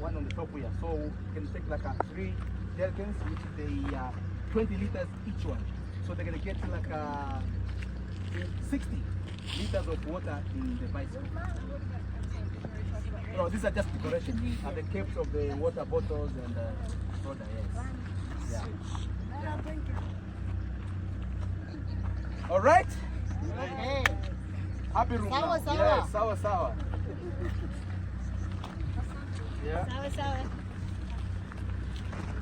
one on the top here. So you can take like 3 jerrycans, which is 20 liters each one. So they're gonna get like 60 liters of water in the bicycle. No, these are just decoration. Are the caps of the water bottles and soda, yes. Yeah. All right. Okay. Happy room now. Sawa, sawa. Yes, sawa, sawa. Yeah. Sawa, sawa.